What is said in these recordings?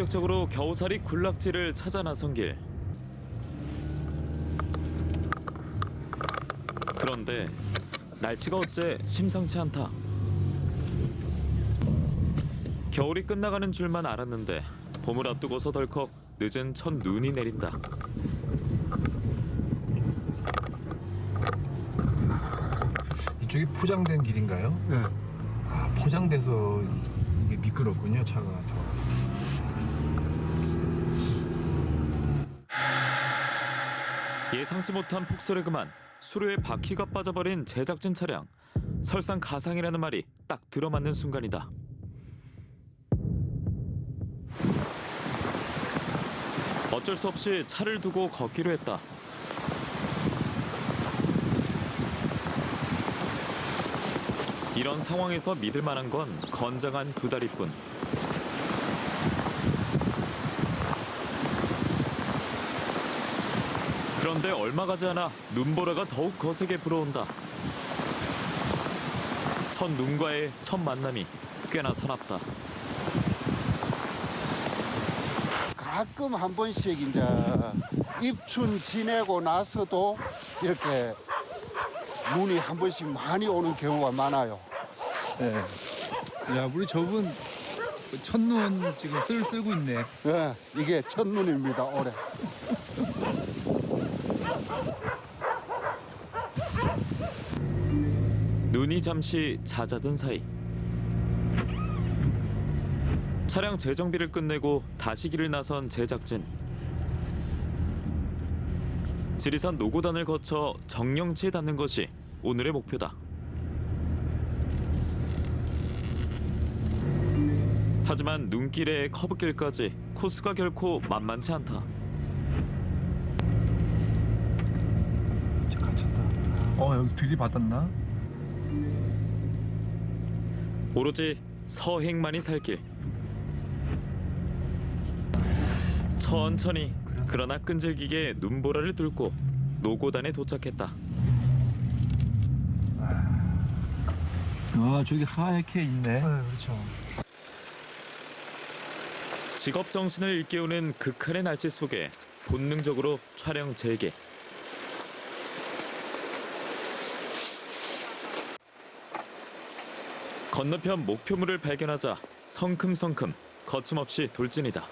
본격적으로 겨우살이 군락지를 찾아 나선 길. 그런데 날씨가 어째 심상치 않다. 겨울이 끝나가는 줄만 알았는데 봄을 앞두고서 덜컥 늦은 첫 눈이 내린다. 이쪽이 포장된 길인가요? 네. 아, 포장돼서 이게 미끄럽군요, 차가 더. 예상치 못한 폭설에 그만 수로에 바퀴가 빠져버린 제작진 차량. 설상가상이라는 말이 딱 들어맞는 순간이다. 어쩔 수 없이 차를 두고 걷기로 했다. 이런 상황에서 믿을 만한 건 건장한 두 다리뿐. 그런데 얼마 가지 않아 눈보라가 더욱 거세게 불어온다. 첫 눈과의 첫 만남이 꽤나 사납다. 가끔 한 번씩 이제 입춘 지내고 나서도 이렇게 눈이 한 번씩 많이 오는 경우가 많아요. 네. 야, 우리 저분 첫눈 지금 쓸고 있네. 네, 이게 첫눈입니다, 올해. 눈이 잠시 잦아든 사이 차량 재정비를 끝내고 다시 길을 나선 제작진. 지리산 노고단을 거쳐 정령치에 닿는 것이 오늘의 목표다. 하지만 눈길에 커브길까지 코스가 결코 만만치 않다. 갇혔다. 여기 들이받았나? 오로지 서행만이 살 길. 천천히 그러나 끈질기게 눈보라를 뚫고 노고단에 도착했다. 저기 하얗게 있네. 그렇죠. 직업 정신을 일깨우는 극한의 날씨 속에 본능적으로 촬영 재개. 건너편 목표물을 발견하자 성큼성큼 거침없이 돌진이다.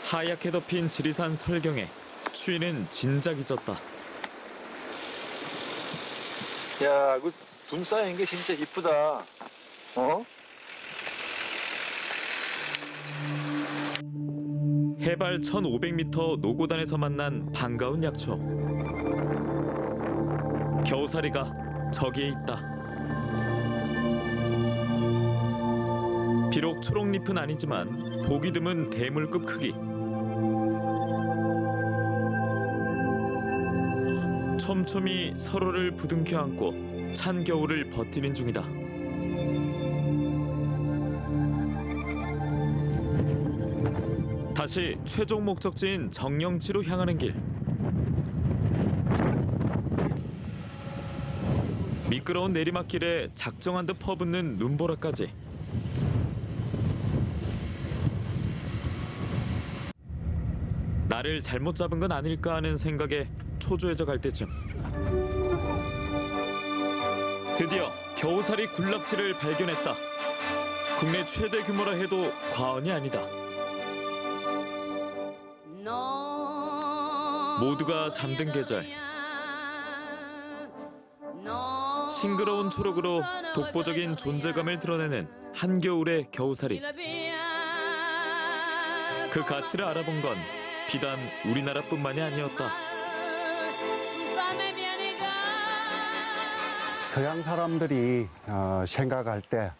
하얗게 덮인 지리산 설경에 추위는 진작 잊었다. 야, 그 눈 쌓인 게 진짜 이쁘다. 해발 1500m 노고단에서 만난 반가운 약초. 겨우살이가 저기에 있다. 비록 초록잎은 아니지만 보기 드문 대물급 크기. 촘촘히 서로를 부둥켜 안고 찬 겨울을 버티는 중이다. 다시 최종 목적지인 정령치로 향하는 길. 미끄러운 내리막길에 작정한 듯 퍼붓는 눈보라까지. 나를 잘못 잡은 건 아닐까 하는 생각에 초조해져 갈 때쯤 드디어 겨우살이 군락지를 발견했다. 국내 최대 규모라 해도 과언이 아니다. 모두가 잠든 계절. 싱그러운 초록으로 독보적인 존재감을 드러내는 한겨울의 겨우살이. 그 가치를 알아본 건 비단 우리나라뿐만이 아니었다. 서양 사람들이 생각할 때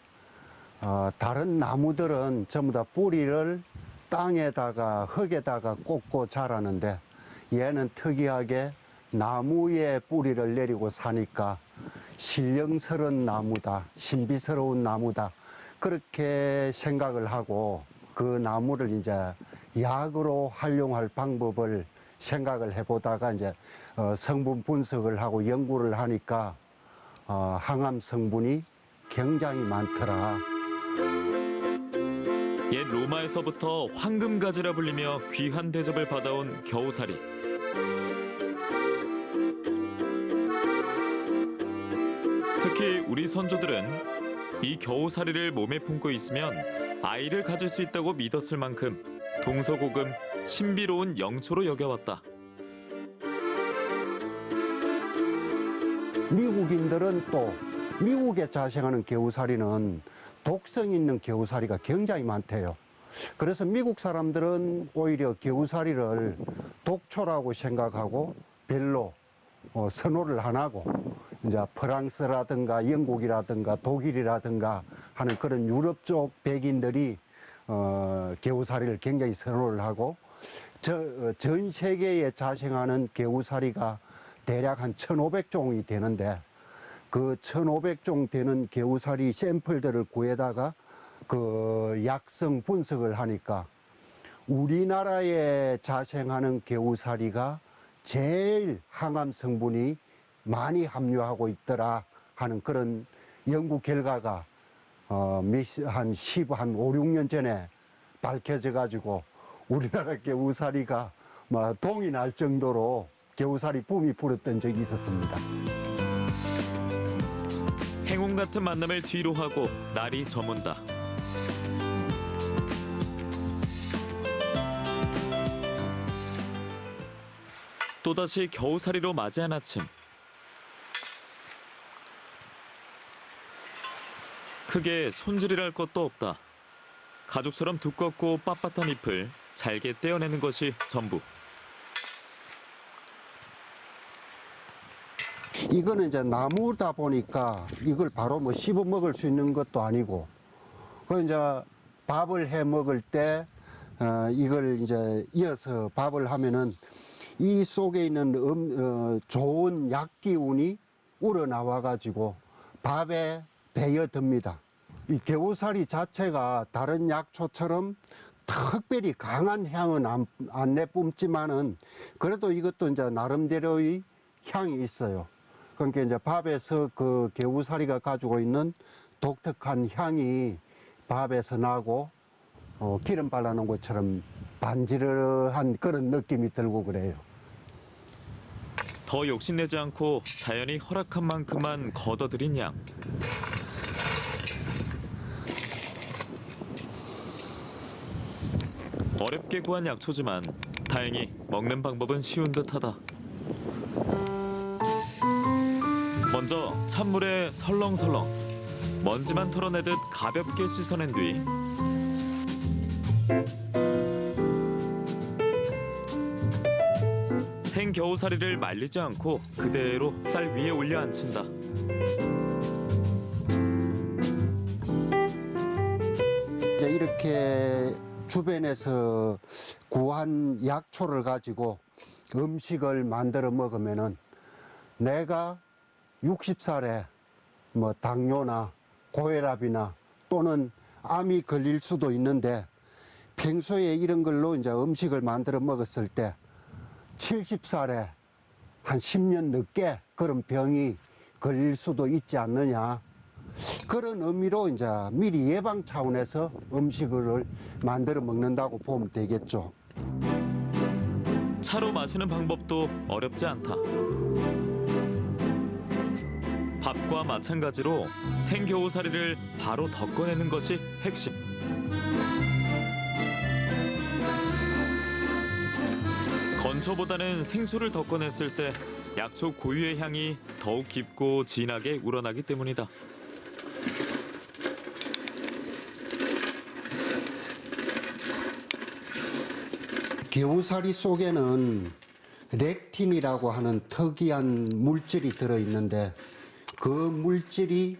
다른 나무들은 전부 다 뿌리를 땅에다가 흙에다가 꽂고 자라는데 얘는 특이하게 나무에 뿌리를 내리고 사니까 신령스러운 나무다, 신비스러운 나무다, 그렇게 생각을 하고 그 나무를 이제 약으로 활용할 방법을 생각을 해보다가 이제 성분 분석을 하고 연구를 하니까 항암 성분이 굉장히 많더라. 옛 로마에서부터 황금가지라 불리며 귀한 대접을 받아온 겨우살이. 특히 우리 선조들은 이 겨우살이를 몸에 품고 있으면 아이를 가질 수 있다고 믿었을 만큼 동서고금 신비로운 영초로 여겨왔다. 미국인들은 또 미국에 자생하는 겨우살이는 독성 있는 겨우살이가 굉장히 많대요. 그래서 미국 사람들은 오히려 겨우살이를 독초라고 생각하고 별로 선호를 안 하고 이제 프랑스라든가 영국이라든가 독일이라든가 하는 그런 유럽 쪽 백인들이 겨우살이를 굉장히 선호를 하고 전 세계에 자생하는 겨우살이가 대략 한 1,500종이 되는데 그 1,500종 되는 겨우살이 샘플들을 구해다가 그 약성 분석을 하니까 우리나라에 자생하는 겨우살이가 제일 항암 성분이 많이 함유하고 있더라 하는 그런 연구 결과가 한 5, 6년 전에 밝혀져 가지고 우리나라 겨우살이가 막 동이 날 정도로 겨우살이 붐이 불었던 적이 있었습니다. 행운 같은 만남을 뒤로 하고 날이 저문다. 또다시 겨우살이로 맞이한 아침. 크게 손질이랄 것도 없다. 가죽처럼 두껍고 빳빳한 잎을 잘게 떼어내는 것이 전부. 이거는 이제 나무다 보니까 이걸 바로 뭐 씹어 먹을 수 있는 것도 아니고, 그 이제 밥을 해 먹을 때 이걸 이제 이어서 밥을 하면은 이 속에 있는 좋은 약기운이 우러나와 가지고 밥에 배어듭니다. 이 겨우살이 자체가 다른 약초처럼 특별히 강한 향은 안 내뿜지만은 그래도 이것도 이제 나름대로의 향이 있어요. 그러니까 이제 밥에서 그 겨우살이가 가지고 있는 독특한 향이 밥에서 나고 기름 발라놓은 것처럼 반지르한 그런 느낌이 들고 그래요. 더 욕심내지 않고 자연이 허락한 만큼만 걷어들인 양. 어렵게 구한 약초지만 다행히 먹는 방법은 쉬운 듯하다. 먼저 찬물에 설렁설렁 먼지만 털어내듯 가볍게 씻어낸 뒤 생겨우살이를 말리지 않고 그대로 쌀 위에 올려 앉힌다. 이제 이렇게 주변에서 구한 약초를 가지고 음식을 만들어 먹으면은 내가 60살에 뭐 당뇨나 고혈압이나 또는 암이 걸릴 수도 있는데 평소에 이런 걸로 이제 음식을 만들어 먹었을 때 70살에 한 10년 늦게 그런 병이 걸릴 수도 있지 않느냐. 그런 의미로 이제 미리 예방 차원에서 음식을 만들어 먹는다고 보면 되겠죠. 차로 마시는 방법도 어렵지 않다. 밥과 마찬가지로 생겨우살이를 바로 덮어내는 것이 핵심. 건초보다는 생초를 덮어냈을 때 약초 고유의 향이 더욱 깊고 진하게 우러나기 때문이다. 겨우살이 속에는 렉틴이라고 하는 특이한 물질이 들어있는데 그 물질이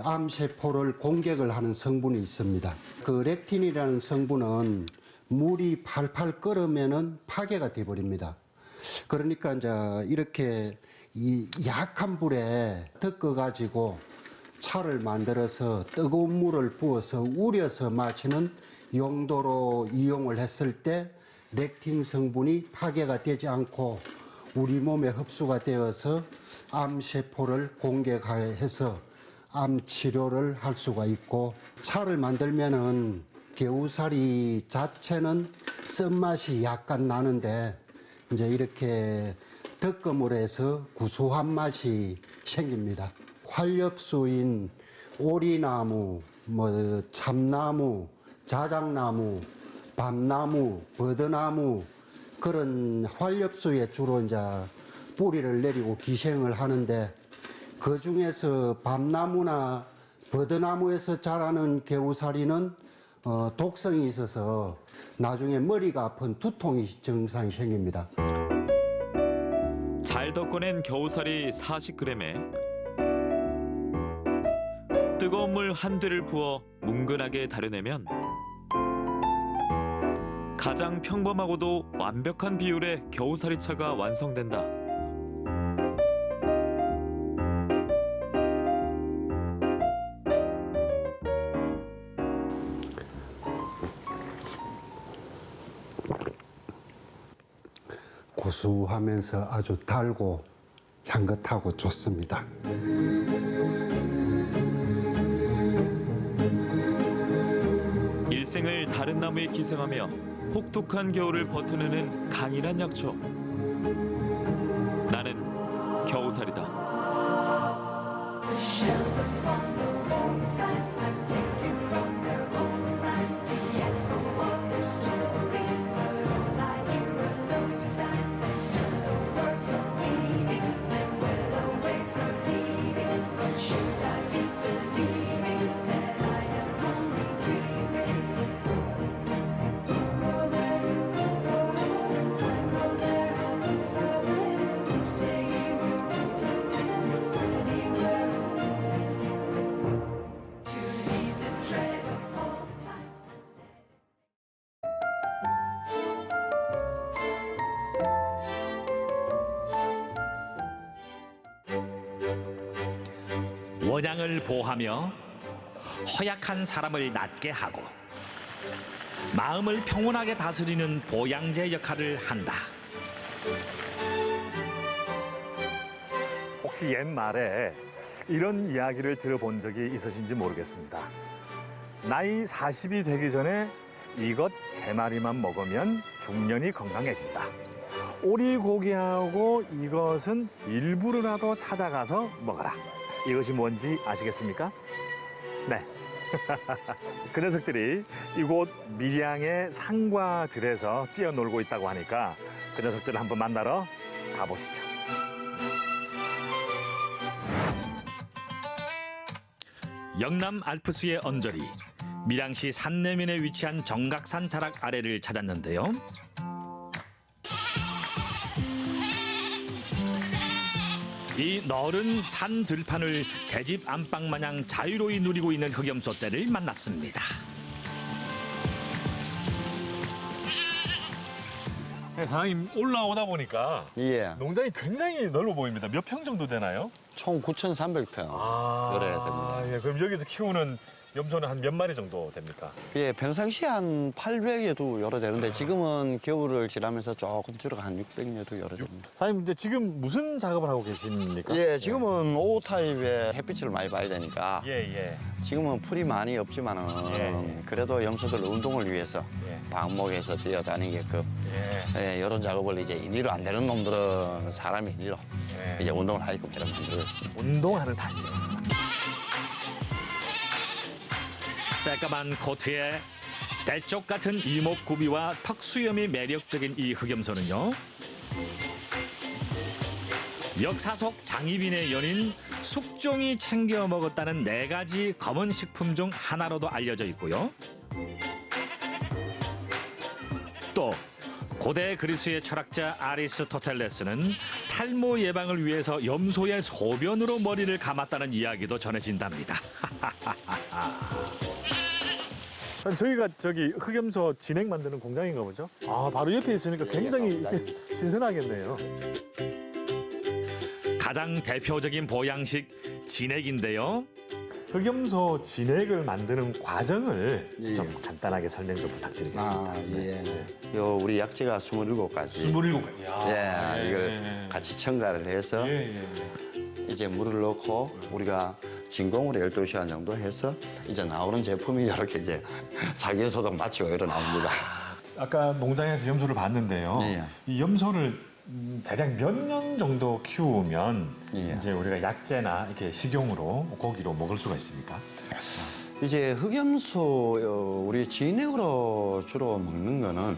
암세포를 공격을 하는 성분이 있습니다. 그 렉틴이라는 성분은 물이 팔팔 끓으면은 파괴가 돼버립니다. 그러니까 이제 이렇게 이 약한 불에 덮어가지고 차를 만들어서 뜨거운 물을 부어서 우려서 마시는 용도로 이용을 했을 때 렉틴 성분이 파괴가 되지 않고 우리 몸에 흡수가 되어서 암세포를 공격해서 암 치료를 할 수가 있고, 차를 만들면은 개우살이 자체는 쓴맛이 약간 나는데 이제 이렇게 덕금을 해서 구수한 맛이 생깁니다. 활엽수인 오리나무, 참나무, 자작나무, 밤나무, 버드나무, 그런 활엽수에 주로 이제 뿌리를 내리고 기생을 하는데, 그 중에서 밤나무나 버드나무에서 자라는 개우살이는 독성이 있어서 나중에 머리가 아픈 두통이 증상이 생깁니다. 잘 덮어낸 겨우살이 40g에 뜨거운 물 한 뒤를 부어 뭉근하게 다려내면 가장 평범하고도 완벽한 비율의 겨우살이차가 완성된다. 고소하면서 아주 달고 향긋하고 좋습니다. 일생을 다른 나무에 기생하며 혹독한 겨울을 버텨내는 강인한 약초. 나는 겨우살이다. Shells upon the warm-sides I've taken from their own lands, the echo of their story. But all I hear are low sighs. I smell the words are weaving, and willow waves are leaving. But should I be believing that I am only dreaming? You go there, you go forever. I go there, I lose my way. Stay here, anywhere to leave the dread of all time. 원양을 보호하며 허약한 사람을 낫게 하고 마음을 평온하게 다스리는 보양제 역할을 한다. 혹시 옛말에 이런 이야기를 들어본 적이 있으신지 모르겠습니다. 나이 40이 되기 전에 이것 3마리만 먹으면 중년이 건강해진다. 오리고기하고 이것은 일부러라도 찾아가서 먹어라. 이것이 뭔지 아시겠습니까? 네. 그 녀석들이 이곳 밀양의 산과 들에서 뛰어놀고 있다고 하니까 그 녀석들을 한번 만나러 가보시죠. 영남 알프스의 언저리 밀양시 산내면에 위치한 정각산 자락 아래를 찾았는데요. 이 너른 산 들판을 제 집 안방 마냥 자유로이 누리고 있는 흑염소 떼를 만났습니다. 네, 사장님 올라오다 보니까 예, 농장이 굉장히 넓어 보입니다. 몇 평 정도 되나요? 총 9,300평 열어야 됩니다. 예, 그럼 여기서 키우는 염소는 한 몇 마리 정도 됩니까? 예, 평상시에 한 800여도 열어야 되는데 지금은 겨울을 지나면서 조금 줄어가 한 600여도 열어야 됩니다. 사장님 이제 지금 무슨 작업을 하고 계십니까? 예, 지금은 오후 타입에 햇빛을 많이 봐야 되니까 예. 지금은 풀이 많이 없지만은 예. 그래도 염소들 운동을 위해서 예. 방목에서 뛰어다니게끔 예. 이런 작업을 이제 인위로 안 되는 놈들은 사람이 인위로 예. 이제 운동을 하게끔 이렇게 만들고 있습니다. 운동하는 타입. 새까만 코트에 대쪽 같은 이목구비와 턱수염이 매력적인 이 흑염소는요. 역사 속 장희빈의 연인 숙종이 챙겨 먹었다는 4가지 검은 식품 중 하나로도 알려져 있고요. 또 고대 그리스의 철학자 아리스토텔레스는 탈모 예방을 위해서 염소의 소변으로 머리를 감았다는 이야기도 전해진답니다. 저희가 저기 흑염소 진액 만드는 공장인가 보죠? 아, 바로 옆에 있으니까 굉장히 신선하겠네요. 가장 대표적인 보양식 진액인데요. 흑염소 진액을 만드는 과정을 예, 좀 예. 간단하게 설명 좀 부탁드리겠습니다. 예. 요 우리 약재가 27가지. 27가지. 예, 이걸 같이 첨가를 해서 이제 물을 넣고 우리가 진공으로 12시간 정도 해서 이제 나오는 제품이 이렇게 이제 살균소독 마치고 이러 나옵니다. 아까 농장에서 염소를 봤는데요. 예. 이 염소를 대략 몇 년 정도 키우면 예. 이제 우리가 약재나 이렇게 식용으로 고기로 먹을 수가 있습니까? 이제 흑염소 우리 진액으로 주로 먹는 거는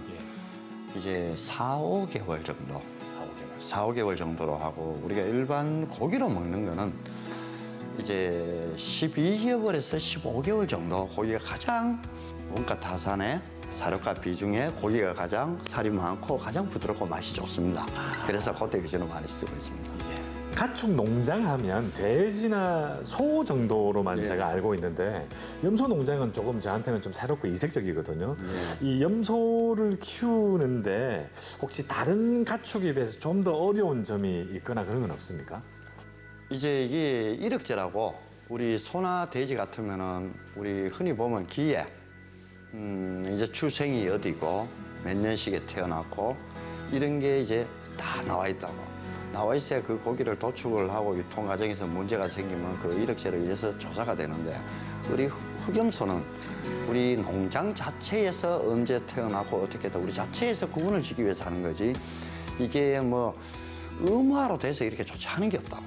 이제 4, 5개월 정도. 4, 5개월 정도로 하고 우리가 일반 고기로 먹는 거는 이제 12개월에서 15개월 정도 고기가 가장 원가 타산에 사료가 비중에 고기가 가장 살이 많고 가장 부드럽고 맛이 좋습니다. 그래서 그때 기준으로 많이 쓰고 있습니다. 가축 농장 하면 돼지나 소 정도로만 예. 제가 알고 있는데 염소 농장은 조금 저한테는 좀 새롭고 이색적이거든요. 이 염소를 키우는데 혹시 다른 가축에 비해서 좀 더 어려운 점이 있거나 그런 건 없습니까? 이제 이게 이력제라고 우리 소나 돼지 같으면은 우리 흔히 보면 기에 이제 출생이 어디고 몇 년씩에 태어났고 이런 게 이제 다 나와 있다고. 나와 있어야 그 고기를 도축을 하고 유통 과정에서 문제가 생기면 그 이력제로 인해서 조사가 되는데 우리 흑염소는 우리 농장 자체에서 언제 태어나고 어떻게 다 우리 자체에서 구분을 짓기 위해서 하는 거지 이게 뭐 의무화로 돼서 이렇게 조치하는 게 없다고.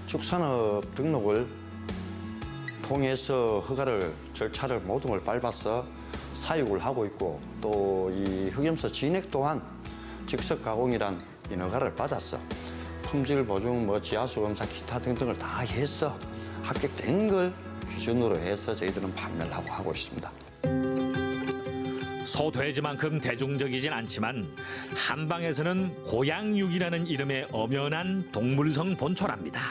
축산업 등록을 통해서 허가를 절차를 모든 걸 밟아서 사육을 하고 있고 또 이 흑염소 진액 또한 즉석 가공이란 인허가를 받았어. 품질 보증, 뭐 지하수 검사, 기타 등등을 다 해서 합격된 걸 기준으로 해서 저희들은 판매를 하고 있습니다. 소, 돼지만큼 대중적이진 않지만 한방에서는 고양육이라는 이름의 엄연한 동물성 본초랍니다.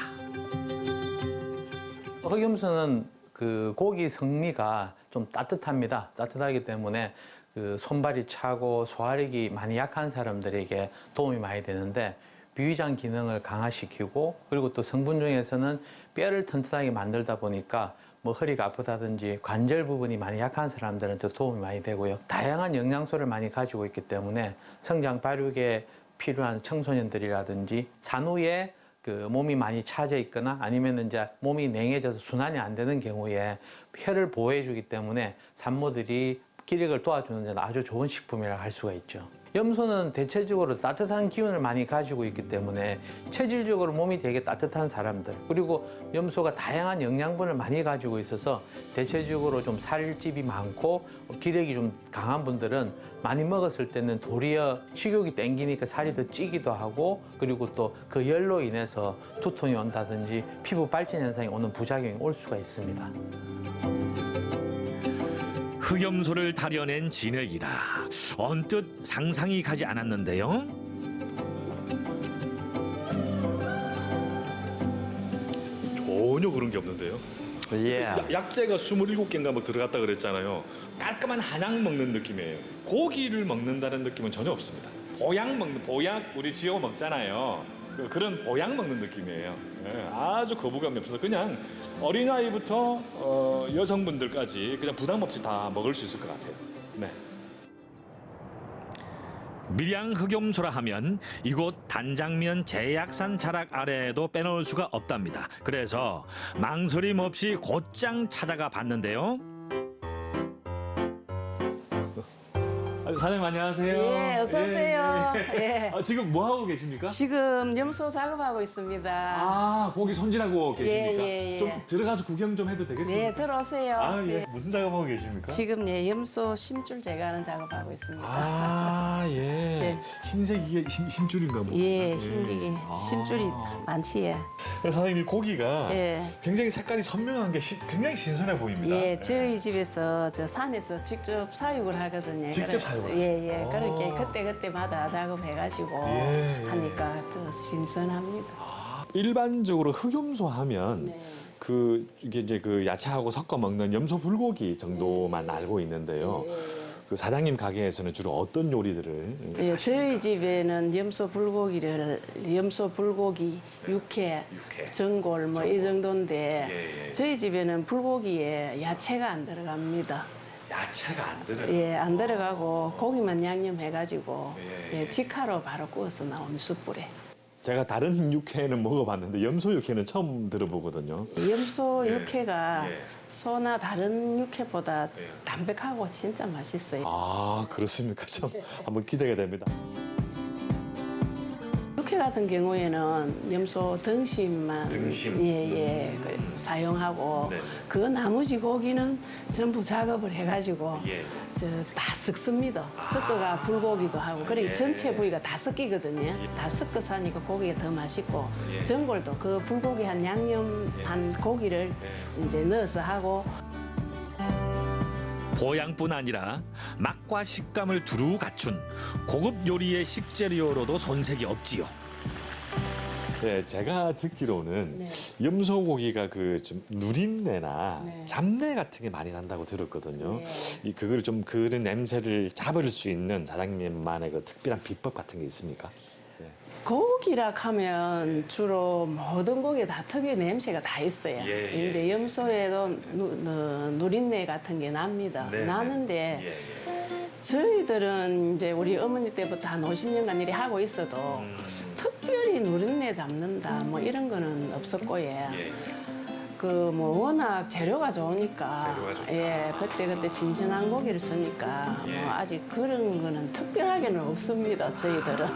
흑염소는 그 고기 성미가 좀 따뜻합니다. 따뜻하기 때문에 그 손발이 차고 소화력이 많이 약한 사람들에게 도움이 많이 되는데 비위장 기능을 강화시키고 그리고 또 성분 중에서는 뼈를 튼튼하게 만들다 보니까 뭐 허리가 아프다든지 관절 부분이 많이 약한 사람들한테 도움이 많이 되고요. 다양한 영양소를 많이 가지고 있기 때문에 성장 발육에 필요한 청소년들이라든지 산후에 그 몸이 많이 차져 있거나 아니면 이제 몸이 냉해져서 순환이 안 되는 경우에 혈을 보호해주기 때문에 산모들이 기력을 도와주는 데는 아주 좋은 식품이라고 할 수가 있죠. 염소는 대체적으로 따뜻한 기운을 많이 가지고 있기 때문에 체질적으로 몸이 되게 따뜻한 사람들 그리고 염소가 다양한 영양분을 많이 가지고 있어서 대체적으로 좀 살집이 많고 기력이 좀 강한 분들은 많이 먹었을 때는 도리어 식욕이 땡기니까 살이 더 찌기도 하고 그리고 또 그 열로 인해서 두통이 온다든지 피부 발진 현상이 오는 부작용이 올 수가 있습니다. 흑염소를 다려낸 진액이라 언뜻 상상이 가지 않았는데요. 전혀 그런 게 없는데요. 예. 약재가 27개인가 뭐 들어갔다 그랬잖아요. 깔끔한 한약 먹는 느낌이에요. 고기를 먹는다는 느낌은 전혀 없습니다. 보약 우리 지어 먹잖아요. 그런 보약 먹는 느낌이에요. 예, 아주 거부감이 없어서 그냥 어린아이부터 여성분들까지 그냥 부담 없이 다 먹을 수 있을 것 같아요. 네. 밀양 흑염소라 하면 이곳 단장면 제약산 자락 아래에도 빼놓을 수가 없답니다. 그래서 망설임 없이 곧장 찾아가 봤는데요. 사장님 안녕하세요. 예, 어서 오세요. 예. 지금 뭐 하고 계십니까? 지금 염소 작업하고 있습니다. 아, 고기 손질하고 계십니까? 예. 좀 들어가서 구경 좀 해도 되겠습니까? 네, 들어오세요. 아, 예. 네. 무슨 작업하고 계십니까? 지금 염소 심줄 제거하는 작업하고 있습니다. 아, 예. 네. 흰색 이게 심줄인가 뭐. 예, 흰기기 심줄이 많지. 예. 사장님 이 고기가 예. 굉장히 색깔이 선명한 게 굉장히 신선해 보입니다. 예, 저희 집에서 저 산에서 직접 사육을 하거든요. 직접 사육을 예, 하세요? 그렇게 그때마다 작업해가지고 예. 하니까 더 신선합니다. 일반적으로 흑염소 하면 네. 이게 이제 그 야채하고 섞어 먹는 염소 불고기 정도만 알고 있는데요. 예. 그 사장님 가게에서는 주로 어떤 요리들을 예, 저희 집에는 염소 불고기, 육회, 전골 뭐 이 정도인데 저희 집에는 불고기에 야채가 안 들어갑니다. 야채가 안 들어요. 예, 안 들어가고 고기만 양념해가지고 예, 직화로 바로 구워서 나온 숯불에. 제가 다른 육회는 먹어봤는데 염소 육회는 처음 들어보거든요. 염소 육회가 소나 다른 육회보다 담백하고 진짜 맛있어요. 아, 그렇습니까? 참 한번 기대가 됩니다. 육회 같은 경우에는 염소 등심만 사용하고 그 나머지 고기는 전부 작업을 해가지고 다 섞습니다. 섞어가 불고기도 하고 그래 전체 부위가 다 섞이거든요. 다 섞어서 하니까 고기가 더 맛있고 전골도 그 불고기 한 양념한 고기를 이제 넣어서 하고 보양뿐 아니라 맛과 식감을 두루 갖춘 고급 요리의 식재료로도 손색이 없지요. 네, 제가 듣기로는 염소고기가 그 좀 누린내나 잡내 같은 게 많이 난다고 들었거든요. 그걸 좀 그런 냄새를 잡을 수 있는 사장님만의 그 특별한 비법 같은 게 있습니까? 고기라 하면 주로 모든 고기에 다 특유의 냄새가 다 있어요. 근데 염소에도 누린내 같은 게 납니다. 나는데 저희들은 이제 우리 어머니 때부터 한 50년간 일이 하고 있어도 특별히 누린내 잡는다 뭐 이런 거는 없었고요. 그 뭐 워낙 재료가 좋으니까 그때 신선한 고기를 쓰니까 뭐 아직 그런 거는 특별하게는 없습니다. 저희들은.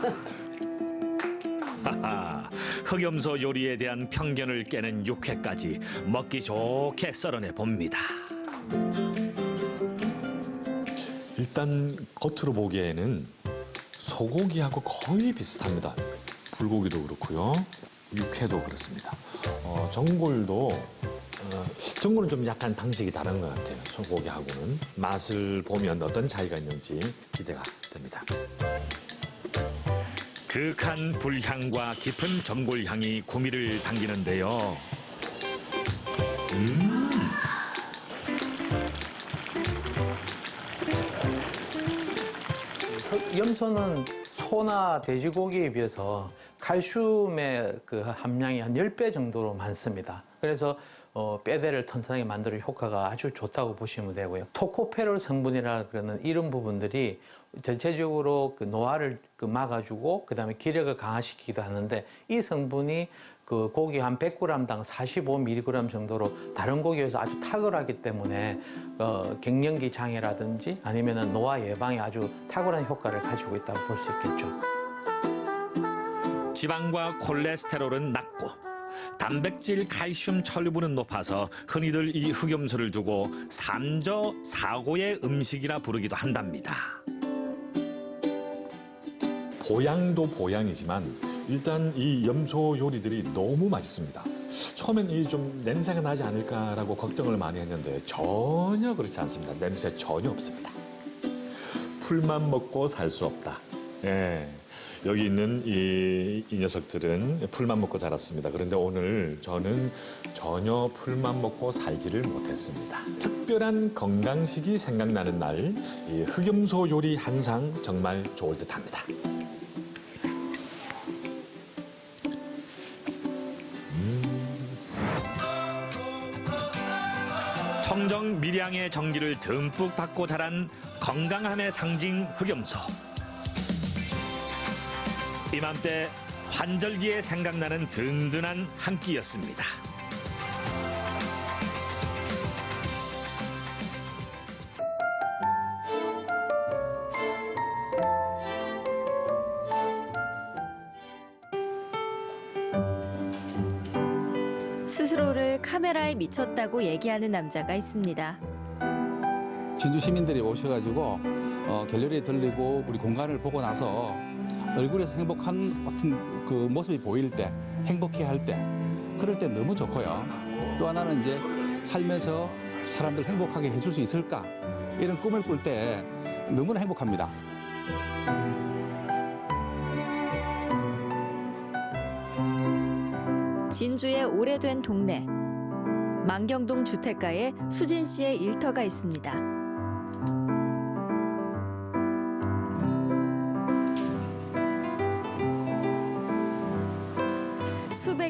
하하, 흑염소 요리에 대한 편견을 깨는 육회까지 먹기 좋게 썰어내 봅니다. 일단 겉으로 보기에는 소고기하고 거의 비슷합니다. 불고기도 그렇고요. 육회도 그렇습니다. 전골도 전골은 좀 약간 방식이 다른 것 같아요. 소고기하고는. 맛을 보면 어떤 차이가 있는지 기대가 됩니다. 그윽한 불향과 깊은 전골향이 구미를 당기는데요. 염소는 소나 돼지고기에 비해서 칼슘의 그 함량이 한 10배 정도로 많습니다. 그래서 뼈대를 튼튼하게 만드는 효과가 아주 좋다고 보시면 되고요. 토코페롤 성분이라 그러는 이런 부분들이 전체적으로 그 노화를 막아주고 그다음에 기력을 강화시키기도 하는데 이 성분이 그 고기 한 100g당 45mg 정도로 다른 고기에 비해서 아주 탁월하기 때문에 갱년기 장애라든지 아니면 노화 예방에 아주 탁월한 효과를 가지고 있다고 볼 수 있겠죠. 지방과 콜레스테롤은 낮고 단백질, 칼슘, 철분은 높아서 흔히들 이 흑염소를 두고 삼저 사고의 음식이라 부르기도 한답니다. 보양도 보양이지만 일단 이 염소 요리들이 너무 맛있습니다. 처음엔 이 좀 냄새가 나지 않을까라고 걱정을 많이 했는데 전혀 그렇지 않습니다. 냄새 전혀 없습니다. 풀만 먹고 살 수 없다. 여기 있는 이 녀석들은 풀만 먹고 자랐습니다. 그런데 오늘 저는 전혀 풀만 먹고 살지를 못했습니다. 특별한 건강식이 생각나는 날, 이 흑염소 요리 한 상 정말 좋을 듯합니다. 청정 밀양의 정기를 듬뿍 받고 자란 건강함의 상징 흑염소. 이맘때 환절기에 생각나는 든든한 한 끼였습니다. 스스로를 카메라에 미쳤다고 얘기하는 남자가 있습니다. 진주 시민들이 오셔가지고 갤러리에 들리고 우리 공간을 보고 나서 얼굴에서 행복한 어떤 그 모습이 보일 때, 행복해할 때, 그럴 때 너무 좋고요. 또 하나는 이제 살면서 사람들 행복하게 해줄 수 있을까 이런 꿈을 꿀 때 너무나 행복합니다. 진주의 오래된 동네 만경동 주택가에 수진 씨의 일터가 있습니다.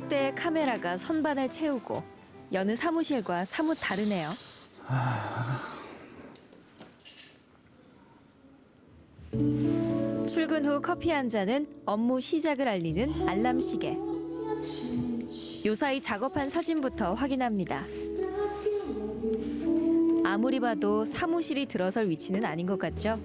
수백 대의 카메라가 선반을 채우고 여느 사무실과 사뭇 다르네요. 출근 후 커피 한 잔은 업무 시작을 알리는 알람 시계. 요사이 작업한 사진부터 확인합니다. 아무리 봐도 사무실이 들어설 위치는 아닌 것 같죠?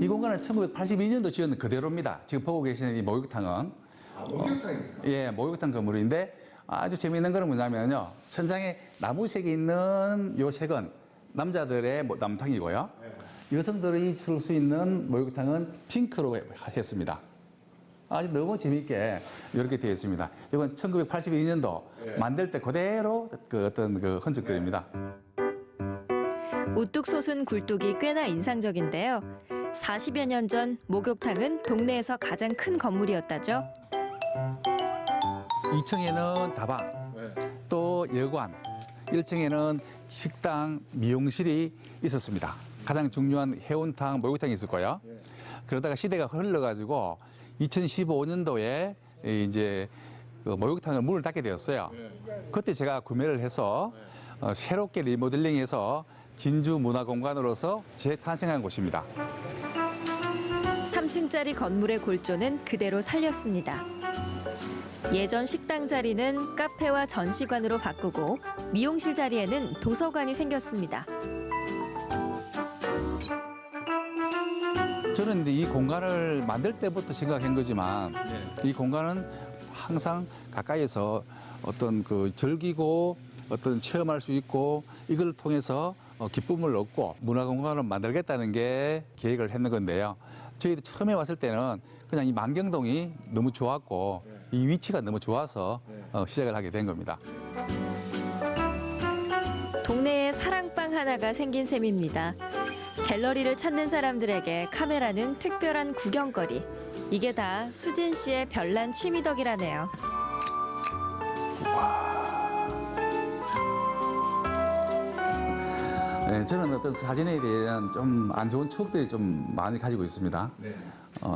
이 공간은 1982년도 지은 그대로입니다. 지금 보고 계시는 이 목욕탕은. 목욕탕입니까? 예, 목욕탕 건물인데 아주 재미있는 거는 뭐냐면요. 천장에 나무색이 있는 요 색은 남자들의 남탕이고요. 여성들이 쓸 수 있는 목욕탕은 핑크로 했습니다. 아주 너무 재미있게 이렇게 되어 있습니다. 이건 1982년도 만들 때 그대로 그 어떤 그 흔적들입니다. 우뚝 솟은 굴뚝이 꽤나 인상적인데요. 40여 년 전 목욕탕은 동네에서 가장 큰 건물이었다죠. 2층에는 다방, 또 여관, 1층에는 식당, 미용실이 있었습니다. 가장 중요한 해운탕, 목욕탕이 있었고요. 그러다가 시대가 흘러가지고 2015년도에 이제 그 목욕탕을 문을 닫게 되었어요. 그때 제가 구매를 해서 새롭게 리모델링해서 진주 문화공간으로서 재탄생한 곳입니다. 3층짜리 건물의 골조는 그대로 살렸습니다. 예전 식당 자리는 카페와 전시관으로 바꾸고 미용실 자리에는 도서관이 생겼습니다. 저는 이제 이 공간을 만들 때부터 생각한 거지만 이 공간은 항상 가까이에서 어떤 그 즐기고 어떤 체험할 수 있고 이걸 통해서 기쁨을 얻고 문화공간을 만들겠다는 게 계획을 했는 건데요. 저희도 처음에 왔을 때는 그냥 이 만경동이 너무 좋았고 이 위치가 너무 좋아서 시작을 하게 된 겁니다. 동네에 사랑방 하나가 생긴 셈입니다. 갤러리를 찾는 사람들에게 카메라는 특별한 구경거리. 이게 다 수진 씨의 별난 취미 덕이라네요. 네, 저는 어떤 사진에 대한 좀 안 좋은 추억들이 좀 많이 가지고 있습니다.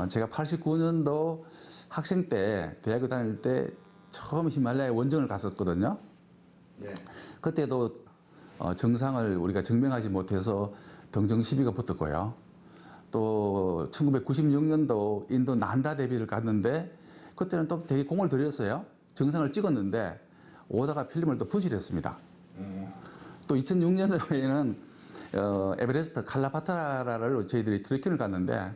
제가 89년도 학생 때, 대학교 다닐 때 처음 히말라야 원정을 갔었거든요. 그때도 정상을 우리가 증명하지 못해서 등정 시비가 붙었고요. 또 1996년도 인도 난다 대비를 갔는데 그때는 또 되게 공을 들였어요. 정상을 찍었는데 오다가 필름을 또 분실했습니다. 또 2006년도에는 에베레스트 칼라파타라를 저희들이 트레킹을 갔는데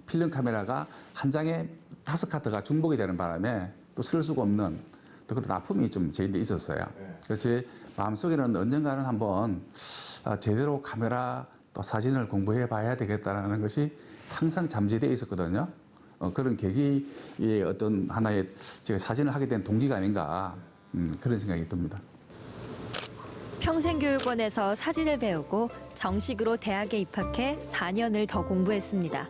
필름 카메라가 한 장에 5카트가 중복이 되는 바람에 또 쓸 수가 없는 또 그런 아픔이 좀 저희한테 있었어요. 그래서 제 마음속에는 언젠가는 한번 제대로 카메라 또 사진을 공부해 봐야 되겠다는 것이 항상 잠재되어 있었거든요. 그런 계기의 어떤 하나의 제가 사진을 하게 된 동기가 아닌가 그런 생각이 듭니다. 평생교육원에서 사진을 배우고 정식으로 대학에 입학해 4년을 더 공부했습니다.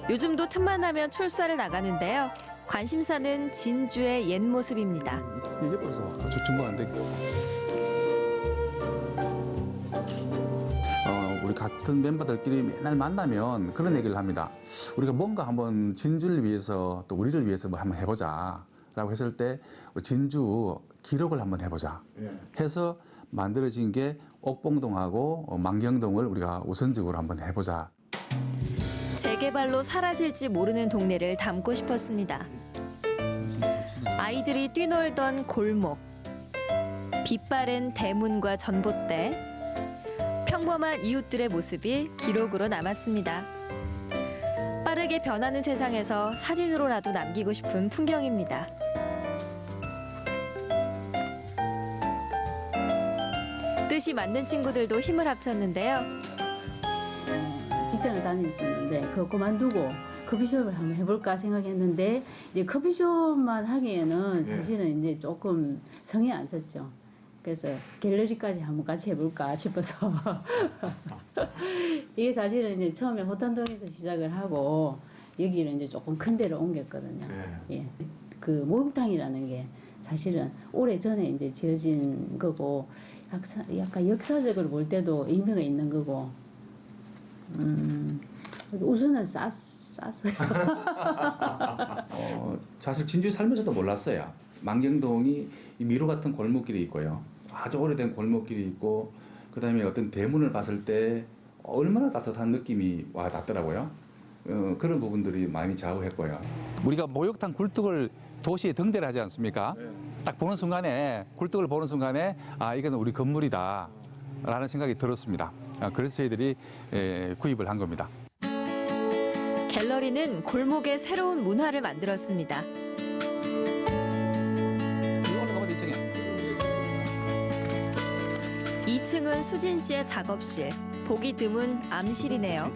요즘도 틈만 나면 출사를 나가는데요. 관심사는 진주의 옛 모습입니다. 이게 벌써 저 증거 안 되고. 우리 같은 멤버들끼리 맨날 만나면 그런 얘기를 합니다. 우리가 뭔가 한번 진주를 위해서 또 우리를 위해서 뭐 한번 해보자라고 했을 때 진주 기록을 한번 해보자 해서 만들어진 게 옥봉동하고 만경동을 우리가 우선적으로 한번 해보자. 재개발로 사라질지 모르는 동네를 담고 싶었습니다. 아이들이 뛰놀던 골목, 빛바랜 대문과 전봇대, 평범한 이웃들의 모습이 기록으로 남았습니다. 빠르게 변하는 세상에서 사진으로라도 남기고 싶은 풍경입니다. 뜻이 맞는 친구들도 힘을 합쳤는데요. 직장을 다니고 있었는데 그거 그만두고 커피숍을 한번 해볼까 생각했는데 이제 커피숍만 하기에는 사실은 이제 조금 성이 안 찼죠. 그래서 갤러리까지 한번 같이 해볼까 싶어서 이게 사실은 이제 처음에 호탄동에서 시작을 하고 여기를 이제 조금 큰 데로 옮겼거든요. 예. 그 목욕탕이라는 게 사실은 오래 전에 이제 지어진 거고 약간 역사적으로 볼 때도 의미가 있는 거고 우선은 쌌어요. 사실 진주에 살면서도 몰랐어요. 만경동이 이 미로 같은 골목길이 있고요. 아주 오래된 골목길이 있고 그다음에 어떤 대문을 봤을 때 얼마나 따뜻한 느낌이 와 닿더라고요. 그런 부분들이 많이 좌우했고요. 우리가 목욕탕 굴뚝을 도시에 등대를 하지 않습니까? 딱 보는 순간에 굴뚝을 보는 순간에 아 이건 우리 건물이다 라는 생각이 들었습니다. 그래서 저희들이 구입을 한 겁니다. 갤러리는 골목에 새로운 문화를 만들었습니다. 2층은 수진 씨의 작업실, 보기 드문 암실이네요.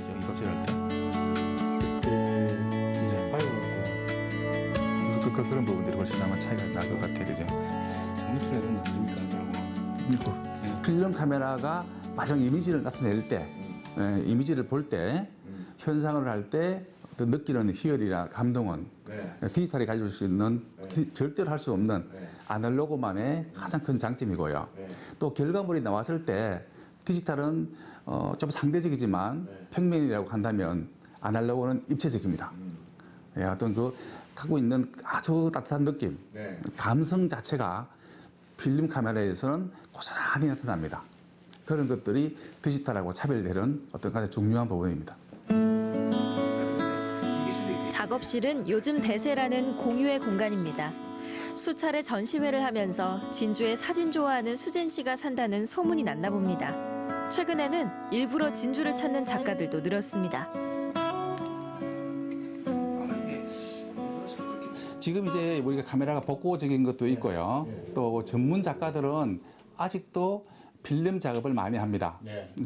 그런 부분들이 훨씬 아마 차이가 날 것 같아, 그죠? 필름 카메라가 마지막 이미지를 나타낼 때, 이미지를 볼 때, 현상을 할 때 어떤 느끼는 희열이나 감동은 디지털이 가질 수 있는 절대로 할 수 없는 아날로그만의 가장 큰 장점이고요. 또 결과물이 나왔을 때 디지털은 좀 상대적이지만 평면이라고 한다면 아날로그는 입체적입니다. 어떤 그 갖고 있는 아주 따뜻한 느낌, 감성 자체가 필름 카메라에서는 고스란히 나타납니다. 그런 것들이 디지털하고 차별되는 어떤 가장 중요한 부분입니다. 작업실은 요즘 대세라는 공유의 공간입니다. 수차례 전시회를 하면서 진주에 사진 좋아하는 수진 씨가 산다는 소문이 났나 봅니다. 최근에는 일부러 진주를 찾는 작가들도 늘었습니다. 지금 이제 우리가 카메라가 복고적인 것도 있고요. 또 전문 작가들은 아직도 필름 작업을 많이 합니다.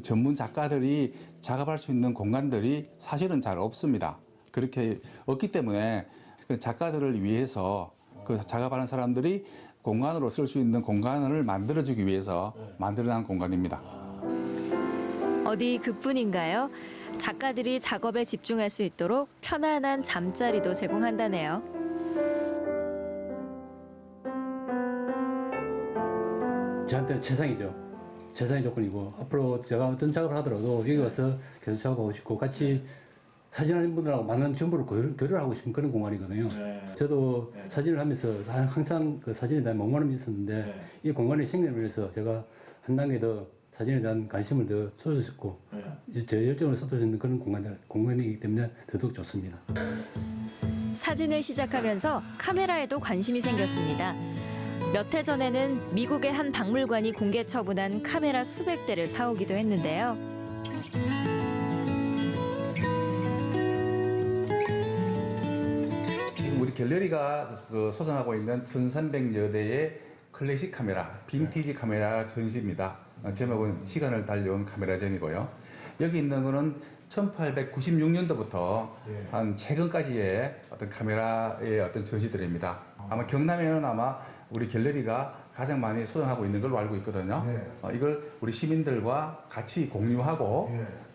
전문 작가들이 작업할 수 있는 공간들이 사실은 잘 없습니다. 그렇게 없기 때문에 그 작가들을 위해서 그 작업하는 사람들이 공간으로 쓸 수 있는 공간을 만들어주기 위해서 만들어낸 공간입니다. 어디 그뿐인가요? 작가들이 작업에 집중할 수 있도록 편안한 잠자리도 제공한다네요. 저한테는 최상이죠. 최상의 조건이고 앞으로 제가 어떤 작업을 하더라도 여기 와서 계속 작업하고 싶고 같이 사진하는 분들하고 많은 정보를 교류를 하고 싶은 그런 공간이거든요. 저도 사진을 하면서 항상 그 사진에 대한 목마름이 있었는데 이 공간의 생명을 위해서 제가 한 단계 더 사진에 대한 관심을 더 쏟을 수 있고 제 열정을 쏟을 수 있는 그런 공간이기 때문에 더더욱 좋습니다. 사진을 시작하면서 카메라에도 관심이 생겼습니다. 몇 해 전에는 미국의 한 박물관이 공개 처분한 카메라 수백 대를 사오기도 했는데요. 지금 우리 갤러리가 소장하고 있는 1300여 대의 클래식 카메라, 빈티지 카메라 전시입니다. 제목은 시간을 달려온 카메라전이고요. 여기 있는 거는 1896년도부터 한 최근까지의 어떤 카메라의 어떤 전시들입니다. 아마 경남에는 아마 우리 갤러리가 가장 많이 소장하고 있는 걸로 알고 있거든요. 이걸 우리 시민들과 같이 공유하고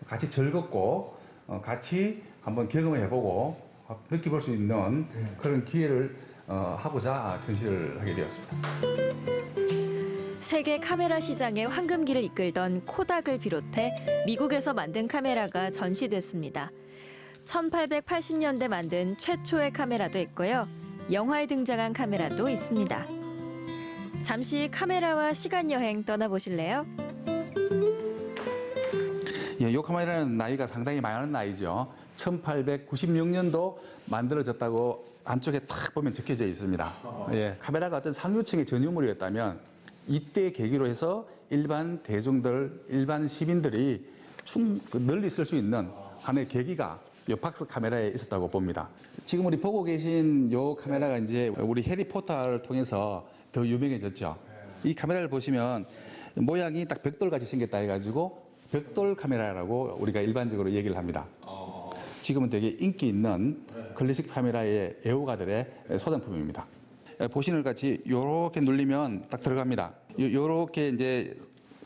같이 즐겁고 같이 한번 경험해보고 느껴볼 수 있는 그런 기회를 하고자 전시를 하게 되었습니다. 세계 카메라 시장의 황금기를 이끌던 코닥을 비롯해 미국에서 만든 카메라가 전시됐습니다. 1880년대 만든 최초의 카메라도 있고요. 영화에 등장한 카메라도 있습니다. 잠시 카메라와 시간여행 떠나보실래요? 이 카메라는 나이가 상당히 많은 나이죠. 1896년도 만들어졌다고 안쪽에 딱 보면 적혀져 있습니다. 카메라가 어떤 상류층의 전유물이었다면 이때 계기로 해서 일반 대중들, 일반 시민들이 널리 쓸 수 있는 하나의 계기가 이 박스 카메라에 있었다고 봅니다. 지금 우리 보고 계신 이 카메라가 이제 우리 해리포터를 통해서 더 유명해졌죠. 이 카메라를 보시면 모양이 딱 벽돌같이 생겼다 해가지고 벽돌 카메라라고 우리가 일반적으로 얘기를 합니다. 지금은 되게 인기 있는 클래식 카메라의 애호가들의 소장품입니다. 보시는 것 같이 이렇게 눌리면 딱 들어갑니다. 이렇게 이제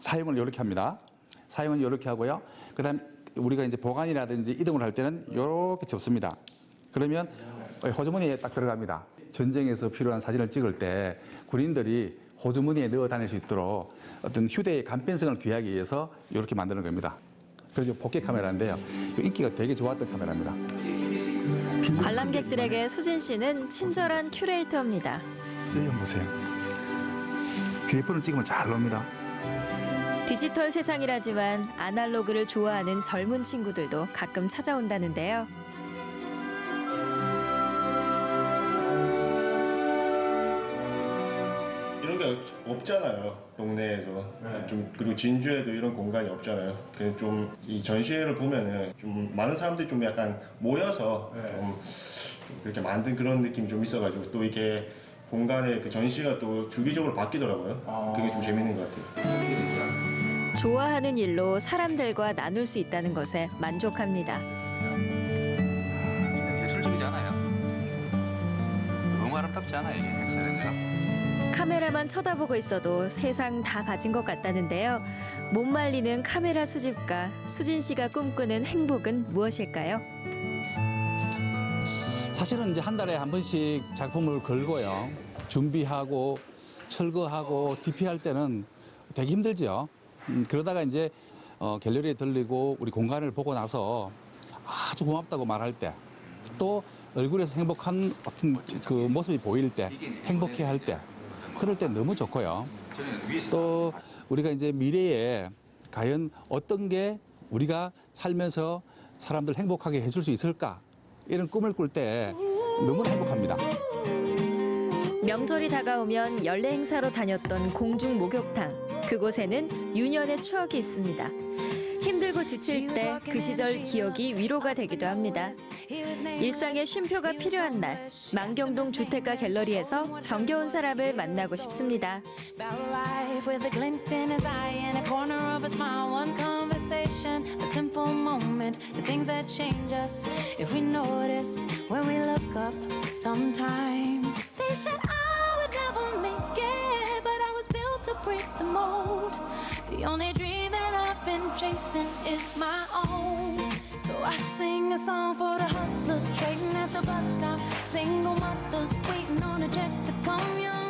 사용을 이렇게 합니다. 사용은 이렇게 하고요. 그다음 우리가 이제 보관이라든지 이동을 할 때는 이렇게 접습니다. 그러면 호주머니에 딱 들어갑니다. 전쟁에서 필요한 사진을 찍을 때 군인들이 호주머니에 넣어 다닐 수 있도록 어떤 휴대의 간편성을 귀하기 위해서 이렇게 만드는 겁니다. 그래서 복개 카메라인데요. 인기가 되게 좋았던 카메라입니다. 관람객들에게 수진 씨는 친절한 큐레이터입니다. 여기 한번 보세요. 비디오폰을 찍으면 잘 나옵니다. 디지털 세상이라지만 아날로그를 좋아하는 젊은 친구들도 가끔 찾아온다는데요. 이런 게 없잖아요, 동네에서. 좀 그리고 진주에도 이런 공간이 없잖아요. 그래서 좀 이 전시회를 보면은 좀 많은 사람들이 좀 약간 모여서 좀 이렇게 만든 그런 느낌이 좀 있어가지고 또 이렇게 공간의 그 전시가 또 주기적으로 바뀌더라고요. 그게 좀 재밌는 것 같아요. 좋아하는 일로 사람들과 나눌 수 있다는 것에 만족합니다. 예술적이지 않아요? 너무 아름답지 않아요, 이게 엑셀랜드가? 카메라만 쳐다보고 있어도 세상 다 가진 것 같다는데요. 못 말리는 카메라 수집가 수진 씨가 꿈꾸는 행복은 무엇일까요? 사실은 이제 한 달에 한 번씩 작품을 걸고요. 준비하고 철거하고 DP할 때는 되게 힘들죠. 그러다가 이제 갤러리에 들리고 우리 공간을 보고 나서 아주 고맙다고 말할 때, 또 얼굴에서 행복한 어떤 그 모습이 보일 때, 행복해할 때, 그럴 때 너무 좋고요. 또 우리가 이제 미래에 과연 어떤 게 우리가 살면서 사람들 행복하게 해줄 수 있을까, 이런 꿈을 꿀 때 너무 행복합니다. 명절이 다가오면 연례 행사로 다녔던 공중 목욕탕. 그곳에는 유년의 추억이 있습니다. 힘들고 지칠 때 그 시절 기억이 위로가 되기도 합니다. 일상의 쉼표가 필요한 날, 망경동 주택가 갤러리에서 정겨운 사람을 만나고 싶습니다. The only dream that I've been chasing is my own. So I sing a song for the hustlers trading at the bus stop, single mothers waiting on a check to come young.